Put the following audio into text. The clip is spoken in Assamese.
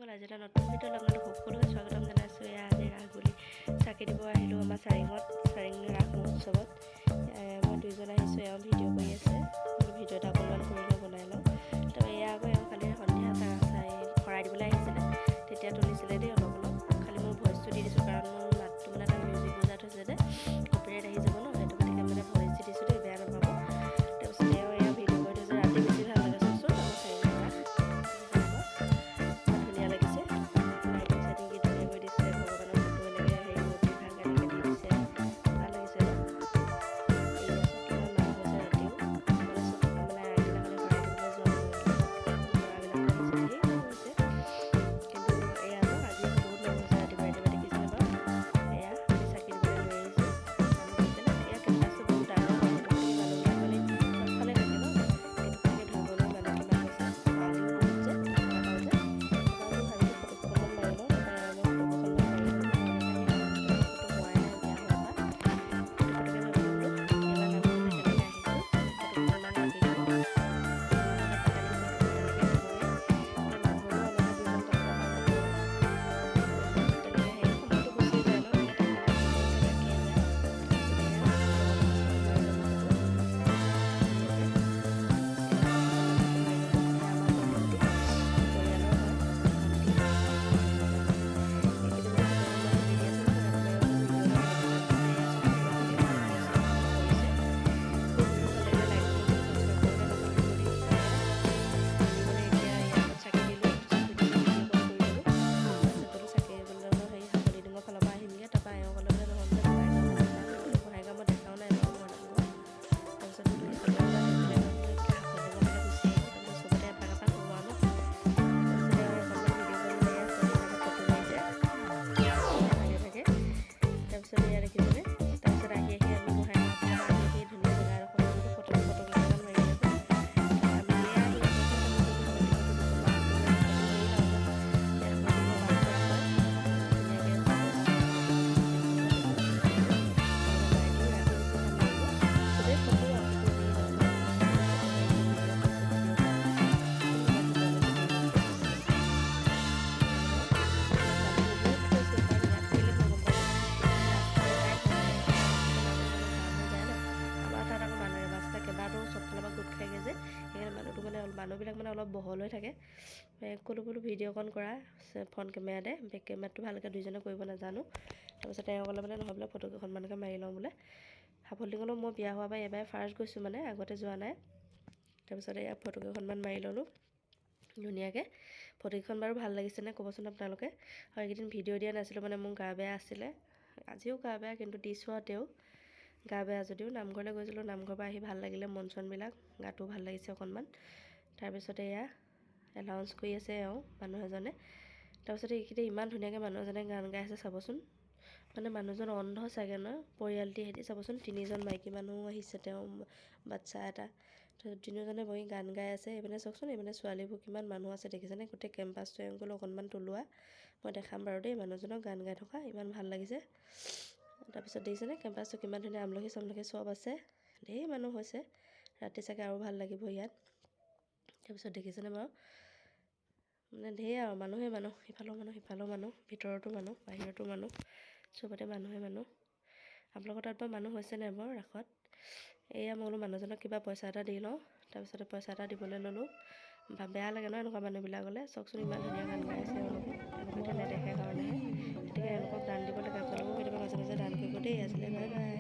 সকল আজি এটা নতুন ভিডিঅ' লগত সকলোকে স্বাগতম জনাইছোঁ। আজি ৰাস বুলি চাকি দিব আহিলোঁ আমাৰ চাৰিং ৰাস মহোৎসৱত। মই দুইজন আহিছোঁ, এওঁ ভিডিঅ' কৰি আছে। ভিডিঅ' এটা অকণমান কৰি বনাই লওঁ। তো এয়া আকৌ এওঁ কালি সন্ধিয়া শৰাই দিবলৈ আহিছিলে, তেতিয়া তুলিছিলে দেই অলপ অলপ। খালি মোৰ ভইচটো দি দিছোঁ কাৰণ মোৰ মাতটো মানে এটা মিউজিক বজাত হৈছে যে কপিৰাইট আহি যাব ন, সেইটো গতিকে মানে ভইচ দি দিছোঁ দেই, বেয়া নাপাব। তাৰপিছত এওঁ এয়া ভিডিঅ' কৰি থৈছে, ৰাতি বেছি ভাল লাগে চাওকচোন আমাৰ চাৰিং ৰাস। ধুনীয়া লাগিছে, লাইটিং চাইটিং কি ধুনীয়া কৰি দিছে, ভগৱানৰ ফটো এনেকৈ মূৰ্তি ভাগ এনেকৈ দি দিছে, ভাল লাগিছে ন। কিমান মানুহ হৈছে ৰাতিও, মানে আগদিনাখনে শৰাই দিবলৈ যোৱা ল'ৰাবিলাক আহিছে, ধেৰ মানুহ হৈছে। কিন্তু এয়া আকৌ আজি আকৌ বহুত মানুহ হৈছে ৰাতিপুৱা দেখিছেনে বাৰু। এয়া আমি চাকি দিবলৈ লৈ আহিছোঁ, মানুহ হৈছেনে। এয়া কেম্পাছটো বহুত ডাঙৰ হয়, সেইটো গতিকে মানুহবিলাক মানে চবফালে থাকে ন, সেইটো গতিকে ধৰিব নোৱাৰি মানুহ কিমান হৈছে। ছোৱালীও বহুত যে ভাবিছোঁ ফটোকেইখনমান মাৰি লওঁ। তাৰপৰা মই ফটোকেইখনমান মাৰি লওঁ, ফটো হোৱাই নাই বিয়া হোৱাৰ পৰা। সেইটো ফটোকে ভাবিলোঁ বোলো এবাৰ নামঘৰলৈ কেনেকৈ আহিছোঁ ফটোকেইখনমান ৰাখি দিওঁ। তাৰপিছত এয়া দেখিছেনে, তাৰপিছত আহি আমি গোহাঁই ঘৰৰ আহি ধুনীয়া জেগা এডোখৰ ফটো কেইটামান মাৰি আছে। আমি এয়া আহি চবফালৰ পৰা গোট খাইগৈ যে, সেইকাৰণে মানুহবিলাক মানে অলপ বহল হৈ থাকে। ক'লো বোলো ভিডিঅ' অকণ কৰা ফ্ৰণ্ট কেমেৰাতে, বেক কেমেৰাটো ভালকৈ দুইজনে কৰিব নাজানো। তাৰপিছত তেওঁ ক'লে মানে নহয় বোলে ফটোকেইখনমানকৈ মাৰি লওঁ বোলে। সাফল্যঙলৈও মই বিয়া হোৱাৰ পৰা এবাৰ ফাৰ্ষ্ট গৈছোঁ, মানে আগতে যোৱা নাই। তাৰপিছত এয়া ফটোকেইখনমান মাৰি ল'লোঁ ধুনীয়াকৈ। ফটোকেইখন বাৰু ভাল লাগিছেনে ক'বচোন আপোনালোকে। আৰু এইকেইদিন ভিডিঅ' দিয়া নাছিলোঁ, মানে মোৰ গা বেয়া আছিলে, আজিও গা বেয়া, কিন্তু দিছোঁ আৰু তেওঁ গা বেয়া যদিও। নামঘৰলৈ গৈছিলোঁ, নামঘৰৰ পৰা আহি ভাল লাগিলে, মন চনবিলাক, গাটো ভাল লাগিছে অকণমান। তাৰপিছতে এয়া এলাউন্স কৰি আছে মানুহ এজনে। তাৰপিছতে এইকেইটা ইমান ধুনীয়াকৈ মানুহ এজনে গান গাই আছে চাবচোন। মানে মানুহজন অন্ধ চাগে ন, পৰিয়ালটি সিহঁতি চাবচোন, 3জন মাইকী মানুহ আহিছে, তেওঁ বাচ্ছা এটা, তিনিওজনে বহি গান গাই আছে। এইপিনে চাওকচোন, এইপিনে ছোৱালীবোৰ কিমান মানুহ আছে দেখিছেনে। গোটেই কেম্পাছটো এংগল অকণমান তলোৱা, মই দেখাম বাৰু দেই মানুহজনক গান গাই থকা, ইমান ভাল লাগিছে। তাৰপিছত দেখিছেনে কেম্পাছটো কিমান ধুনীয়া, আমলখি চামলখি চব আছে, ধেৰ মানুহ হৈছে। ৰাতি চাগে আৰু ভাল লাগিব ইয়াত। তাৰপিছত দেখিছেনে বাৰু, মানে ধেৰ আৰু মানুহে মানুহ, ইফালেও মানুহ সিফালেও মানুহ, ভিতৰতো মানুহ বাহিৰতো মানুহ, চবতে মানুহে মানুহ। আপোনালোকৰ তাত বাৰু মানুহ হৈছে নাই বাৰু ৰাসত। এয়া মই বোলো মানুহজনক কিবা পইচা এটা দি লওঁ, তাৰপিছতে পইচা এটা দিবলৈ ল'লোঁ। বেয়া লাগে ন এনেকুৱা মানুহবিলাকলৈ। চাওকচোন ইমান ধুনীয়া গান গাই আছে তেওঁলোকে এতিয়া নেদেখে কাৰণেহে, গতিকে এওঁলোকক দান দিব লাগে। আপোনালোকেও কেতিয়াবা মাজে মাজে দান কৰিব দেই। আজিলৈ বাই বাই।